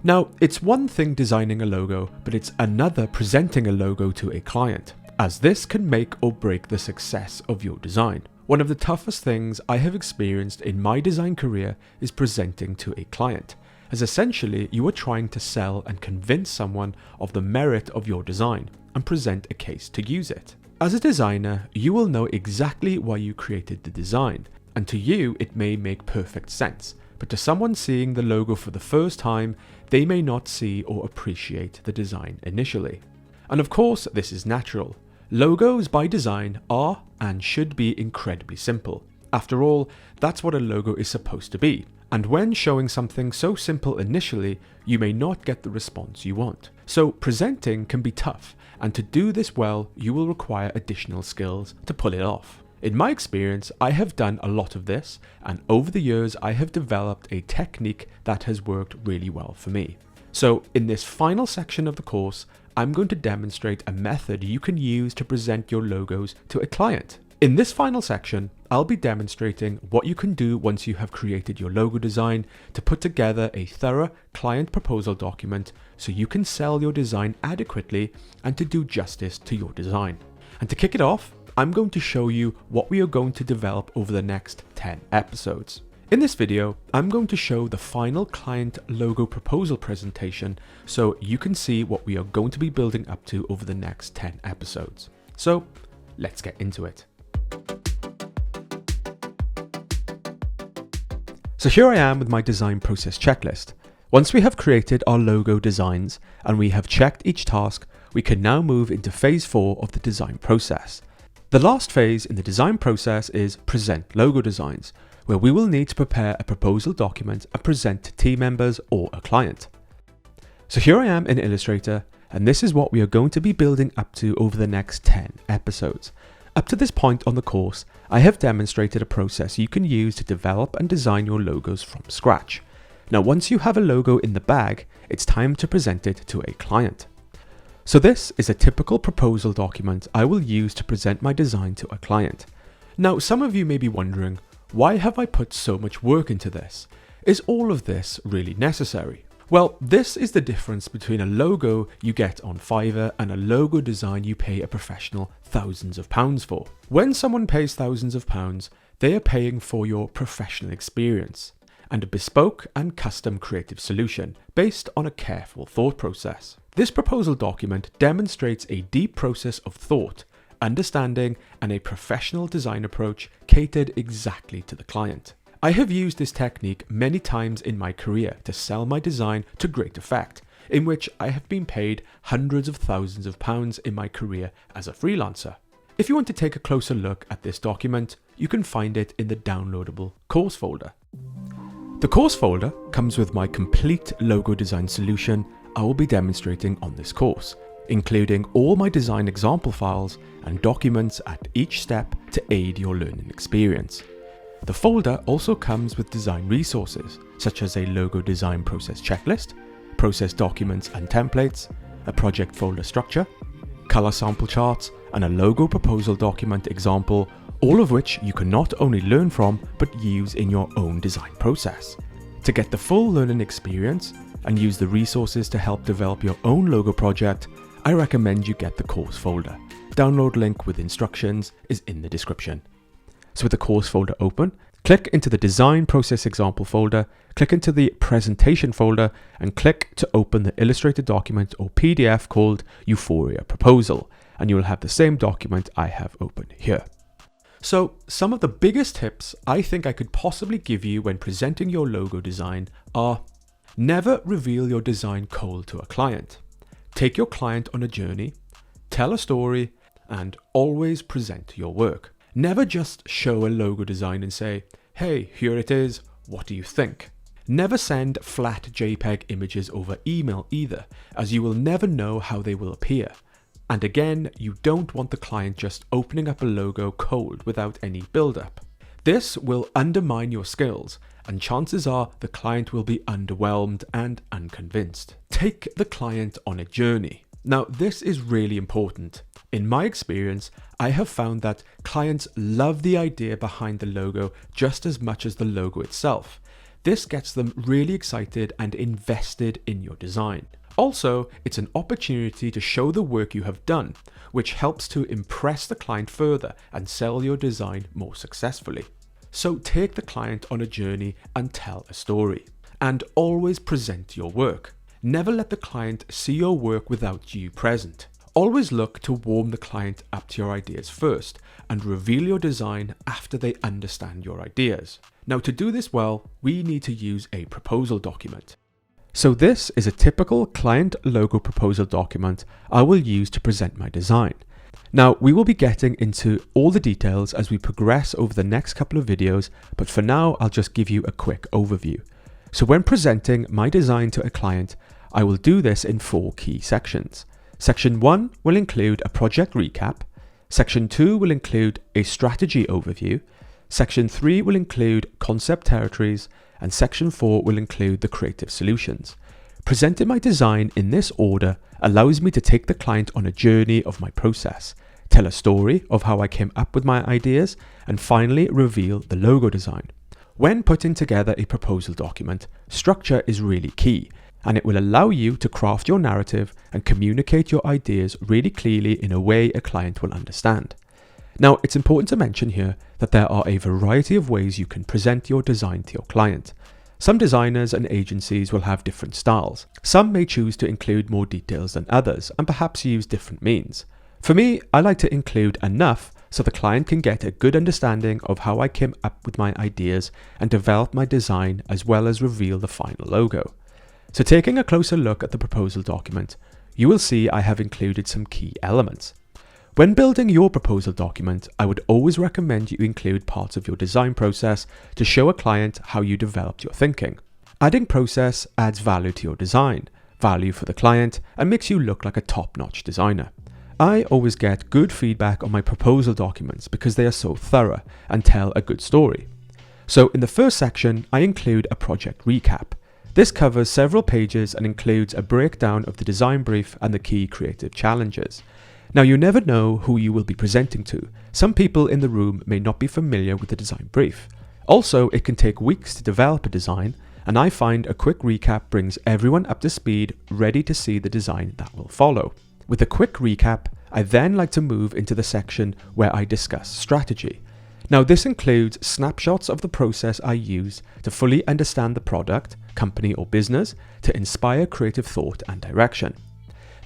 Now, it's one thing designing a logo, but it's another presenting a logo to a client, as this can make or break the success of your design. One of the toughest things I have experienced in my design career is presenting to a client, as essentially you are trying to sell and convince someone of the merit of your design and present a case to use it. As a designer, you will know exactly why you created the design, and to you it may make perfect sense, but to someone seeing the logo for the first time, they may not see or appreciate the design initially. And of course, this is natural. Logos by design are and should be incredibly simple. After all, that's what a logo is supposed to be. And when showing something so simple initially, you may not get the response you want. So presenting can be tough, and to do this well, you will require additional skills to pull it off. In my experience, I have done a lot of this, and over the years I have developed a technique that has worked really well for me. So in this final section of the course, I'm going to demonstrate a method you can use to present your logos to a client. In this final section, I'll be demonstrating what you can do once you have created your logo design to put together a thorough client proposal document so you can sell your design adequately and to do justice to your design. And to kick it off, I'm going to show you what we are going to develop over the next 10 episodes. In this video, I'm going to show the final client logo proposal presentation so you can see what we are going to be building up to over the next 10 episodes. So let's get into it. So here I am with my design process checklist. Once we have created our logo designs and we have checked each task, we can now move into phase 4 of the design process. The last phase in the design process is present logo designs, where we will need to prepare a proposal document and present to team members or a client. So here I am in Illustrator, and this is what we are going to be building up to over the next 10 episodes. Up to this point on the course, I have demonstrated a process you can use to develop and design your logos from scratch. Now, once you have a logo in the bag, it's time to present it to a client. So this is a typical proposal document I will use to present my design to a client. Now, some of you may be wondering, why have I put so much work into this? Is all of this really necessary? Well, this is the difference between a logo you get on Fiverr and a logo design you pay a professional thousands of pounds for. When someone pays thousands of pounds, they are paying for your professional experience and a bespoke and custom creative solution based on a careful thought process. This proposal document demonstrates a deep process of thought, understanding, and a professional design approach catered exactly to the client. I have used this technique many times in my career to sell my design to great effect, in which I have been paid hundreds of thousands of pounds in my career as a freelancer. If you want to take a closer look at this document, you can find it in the downloadable course folder. The course folder comes with my complete logo design solution I will be demonstrating on this course, including all my design example files and documents at each step to aid your learning experience. The folder also comes with design resources, such as a logo design process checklist, process documents and templates, a project folder structure, color sample charts, and a logo proposal document example, all of which you can not only learn from, but use in your own design process. To get the full learning experience and use the resources to help develop your own logo project, I recommend you get the course folder. Download link with instructions is in the description. So with the course folder open, click into the design process example folder, click into the presentation folder, and click to open the Illustrator document or PDF called Euphoria Proposal, and you will have the same document I have open here. So some of the biggest tips I think I could possibly give you when presenting your logo design are: never reveal your design cold to a client. Take your client on a journey, tell a story, and always present your work. Never just show a logo design and say, "Hey, here it is, what do you think?" Never send flat JPEG images over email either, as you will never know how they will appear. And again, you don't want the client just opening up a logo cold without any build-up. This will undermine your skills, and chances are the client will be underwhelmed and unconvinced. Take the client on a journey. Now, this is really important. In my experience, I have found that clients love the idea behind the logo just as much as the logo itself. This gets them really excited and invested in your design. Also, it's an opportunity to show the work you have done, which helps to impress the client further and sell your design more successfully. So take the client on a journey and tell a story. And always present your work. Never let the client see your work without you present. Always look to warm the client up to your ideas first and reveal your design after they understand your ideas. Now, to do this well, we need to use a proposal document. So this is a typical client logo proposal document I will use to present my design. Now, we will be getting into all the details as we progress over the next couple of videos, but for now, I'll just give you a quick overview. So when presenting my design to a client, I will do this in 4 key sections. Section 1 will include a project recap. Section 2 will include a strategy overview. Section 3 will include concept territories, and Section 4 will include the creative solutions. Presenting my design in this order allows me to take the client on a journey of my process, tell a story of how I came up with my ideas, and finally reveal the logo design. When putting together a proposal document, structure is really key, and it will allow you to craft your narrative and communicate your ideas really clearly in a way a client will understand. Now, it's important to mention here that there are a variety of ways you can present your design to your client. Some designers and agencies will have different styles. Some may choose to include more details than others and perhaps use different means. For me, I like to include enough so the client can get a good understanding of how I came up with my ideas and develop my design as well as reveal the final logo. So taking a closer look at the proposal document, you will see I have included some key elements. When building your proposal document, I would always recommend you include parts of your design process to show a client how you developed your thinking. Adding process adds value to your design, value for the client, and makes you look like a top-notch designer. I always get good feedback on my proposal documents because they are so thorough and tell a good story. So in the first section, I include a project recap. This covers several pages and includes a breakdown of the design brief and the key creative challenges. Now, you never know who you will be presenting to. Some people in the room may not be familiar with the design brief. Also, it can take weeks to develop a design, and I find a quick recap brings everyone up to speed, ready to see the design that will follow. With a quick recap, I then like to move into the section where I discuss strategy. Now, this includes snapshots of the process I use to fully understand the product, company or business, to inspire creative thought and direction.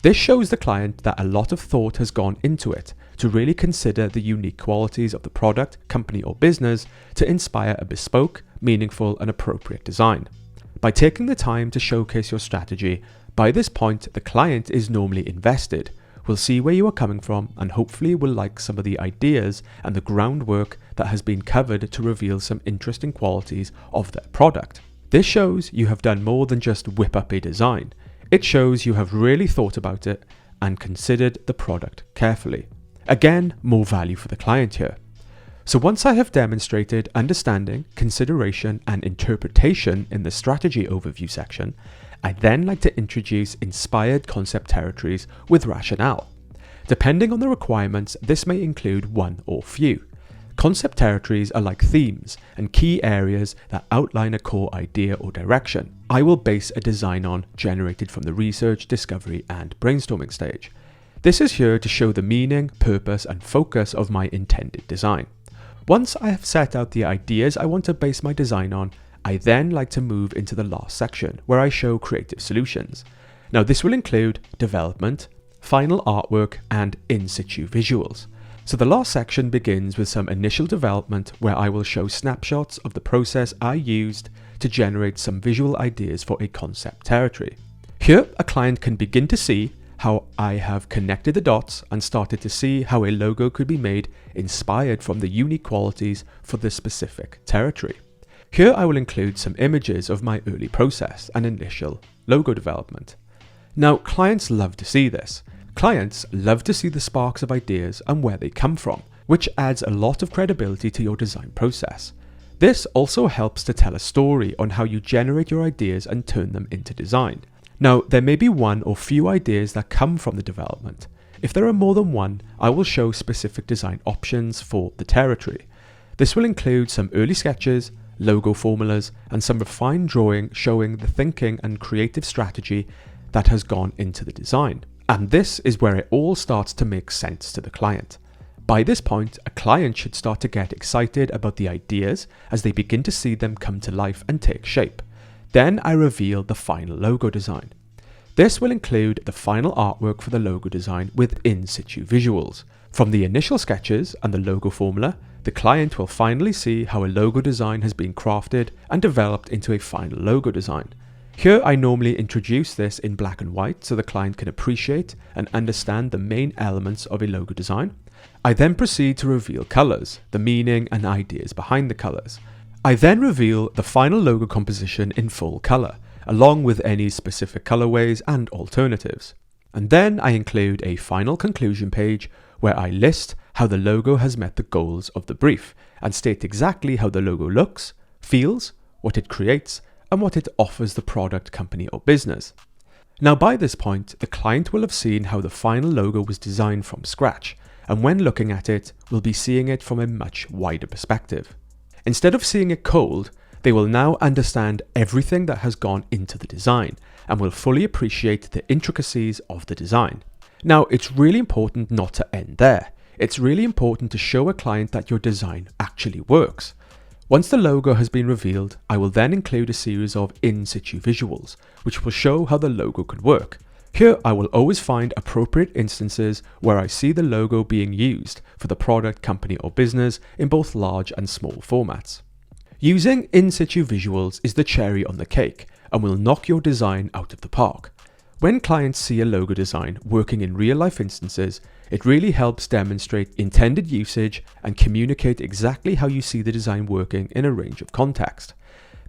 This shows the client that a lot of thought has gone into it to really consider the unique qualities of the product, company or business to inspire a bespoke, meaningful and appropriate design. By taking the time to showcase your strategy, by this point the client is normally invested, will see where you are coming from and hopefully will like some of the ideas and the groundwork that has been covered to reveal some interesting qualities of their product. This shows you have done more than just whip up a design. It shows you have really thought about it and considered the product carefully. Again, more value for the client here. So once I have demonstrated understanding, consideration and interpretation in the strategy overview section, I then like to introduce inspired concept territories with rationale. Depending on the requirements, this may include one or few. Concept territories are like themes and key areas that outline a core idea or direction I will base a design on generated from the research, discovery and brainstorming stage. This is here to show the meaning, purpose and focus of my intended design. Once I have set out the ideas I want to base my design on, I then like to move into the last section where I show creative solutions. Now this will include development, final artwork and in situ visuals. So the last section begins with some initial development where I will show snapshots of the process I used to generate some visual ideas for a concept territory. Here a client can begin to see how I have connected the dots and started to see how a logo could be made inspired from the unique qualities for the specific territory. Here I will include some images of my early process and initial logo development. Now clients love to see this. Clients love to see the sparks of ideas and where they come from, which adds a lot of credibility to your design process. This also helps to tell a story on how you generate your ideas and turn them into design. Now, there may be one or few ideas that come from the development. If there are more than one, I will show specific design options for the territory. This will include some early sketches, logo formulas, and some refined drawing showing the thinking and creative strategy that has gone into the design. And this is where it all starts to make sense to the client. By this point, a client should start to get excited about the ideas as they begin to see them come to life and take shape. Then I reveal the final logo design. This will include the final artwork for the logo design with in-situ visuals. From the initial sketches and the logo formula, the client will finally see how a logo design has been crafted and developed into a final logo design. Here I normally introduce this in black and white so the client can appreciate and understand the main elements of a logo design. I then proceed to reveal colours, the meaning and ideas behind the colours. I then reveal the final logo composition in full colour, along with any specific colourways and alternatives. And then I include a final conclusion page where I list how the logo has met the goals of the brief and state exactly how the logo looks, feels, what it creates, and what it offers the product, company, or business. Now by this point, the client will have seen how the final logo was designed from scratch, and when looking at it, will be seeing it from a much wider perspective. Instead of seeing it cold, they will now understand everything that has gone into the design and will fully appreciate the intricacies of the design. Now, it's really important not to end there. It's really important to show a client that your design actually works. Once the logo has been revealed, I will then include a series of in-situ visuals, which will show how the logo could work. Here, I will always find appropriate instances where I see the logo being used for the product, company, or business in both large and small formats. Using in-situ visuals is the cherry on the cake and will knock your design out of the park. When clients see a logo design working in real-life instances, it really helps demonstrate intended usage and communicate exactly how you see the design working in a range of context.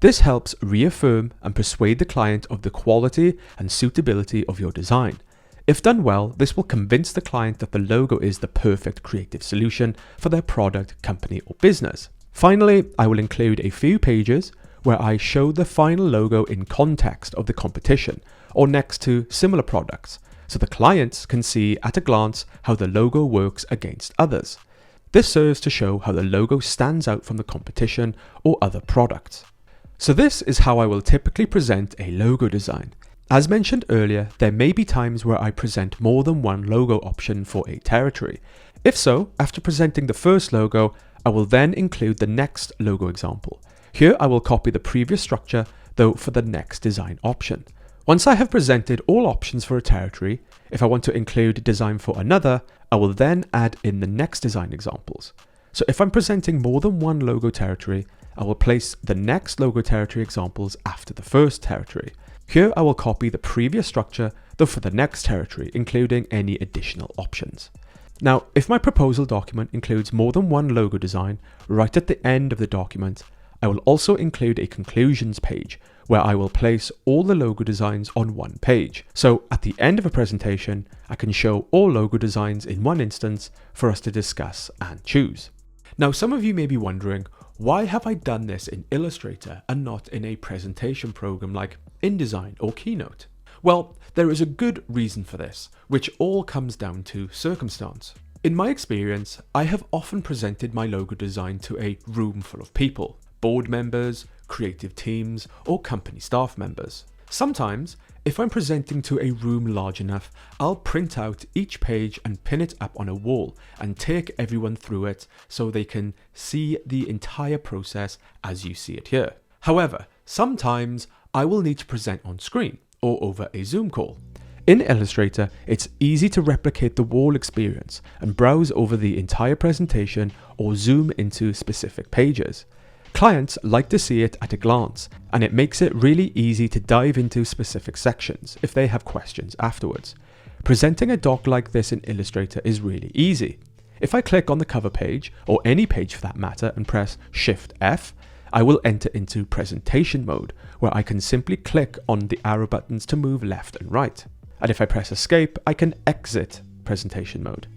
This helps reaffirm and persuade the client of the quality and suitability of your design. If done well, this will convince the client that the logo is the perfect creative solution for their product, company, or business. Finally, I will include a few pages where I show the final logo in context of the competition or next to similar products, so the clients can see at a glance how the logo works against others. This serves to show how the logo stands out from the competition or other products. So this is how I will typically present a logo design. As mentioned earlier, there may be times where I present more than one logo option for a territory. If so, after presenting the first logo, I will then include the next logo example. Here I will copy the previous structure, though for the next design option. Once I have presented all options for a territory, if I want to include a design for another, I will then add in the next design examples. So if I'm presenting more than one logo territory, I will place the next logo territory examples after the first territory. Here I will copy the previous structure, though for the next territory, including any additional options. Now, if my proposal document includes more than one logo design, right at the end of the document, I will also include a conclusions page where I will place all the logo designs on one page. So at the end of a presentation, I can show all logo designs in one instance for us to discuss and choose. Now, some of you may be wondering, why have I done this in Illustrator and not in a presentation program like InDesign or Keynote? Well, there is a good reason for this, which all comes down to circumstance. In my experience, I have often presented my logo design to a room full of people, board members, creative teams, or company staff members. Sometimes, if I'm presenting to a room large enough, I'll print out each page and pin it up on a wall and take everyone through it so they can see the entire process as you see it here. However, sometimes I will need to present on screen or over a Zoom call. In Illustrator, it's easy to replicate the wall experience and browse over the entire presentation or zoom into specific pages. Clients like to see it at a glance, and it makes it really easy to dive into specific sections if they have questions afterwards. Presenting a doc like this in Illustrator is really easy. If I click on the cover page, or any page for that matter, and press Shift F, I will enter into presentation mode, where I can simply click on the arrow buttons to move left and right. And if I press Escape, I can exit presentation mode.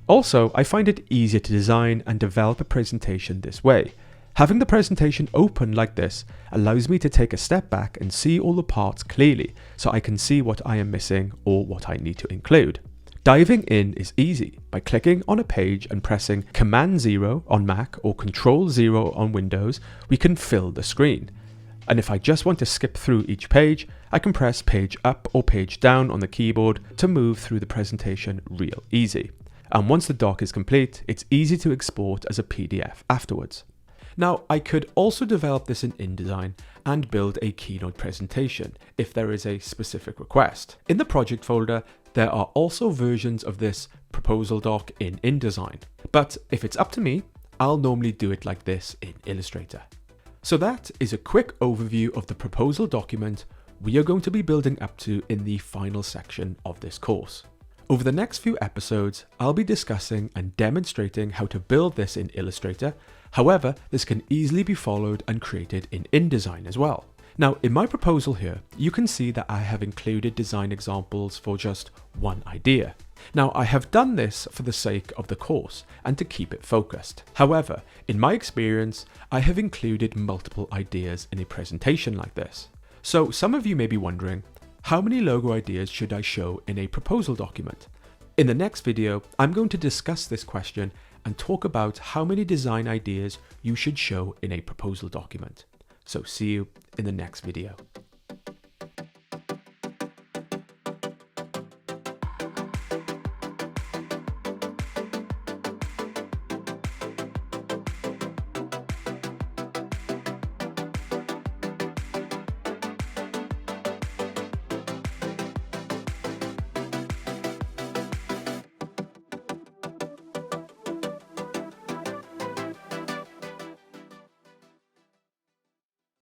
Also, I find it easier to design and develop a presentation this way. Having the presentation open like this allows me to take a step back and see all the parts clearly, so I can see what I am missing or what I need to include. Diving in is easy. By clicking on a page and pressing Command 0 on Mac or Control 0 on Windows, we can fill the screen. And if I just want to skip through each page, I can press page up or page down on the keyboard to move through the presentation real easy. And once the doc is complete, it's easy to export as a PDF afterwards. Now, I could also develop this in InDesign and build a keynote presentation if there is a specific request. In the project folder, there are also versions of this proposal doc in InDesign. But if it's up to me, I'll normally do it like this in Illustrator. So that is a quick overview of the proposal document we are going to be building up to in the final section of this course. Over the next few episodes, I'll be discussing and demonstrating how to build this in Illustrator. However, this can easily be followed and created in InDesign as well. Now, in my proposal here, you can see that I have included design examples for just one idea. Now, I have done this for the sake of the course and to keep it focused. However, in my experience, I have included multiple ideas in a presentation like this. So some of you may be wondering, how many logo ideas should I show in a proposal document? In the next video, I'm going to discuss this question and talk about how many design ideas you should show in a proposal document. So see you in the next video.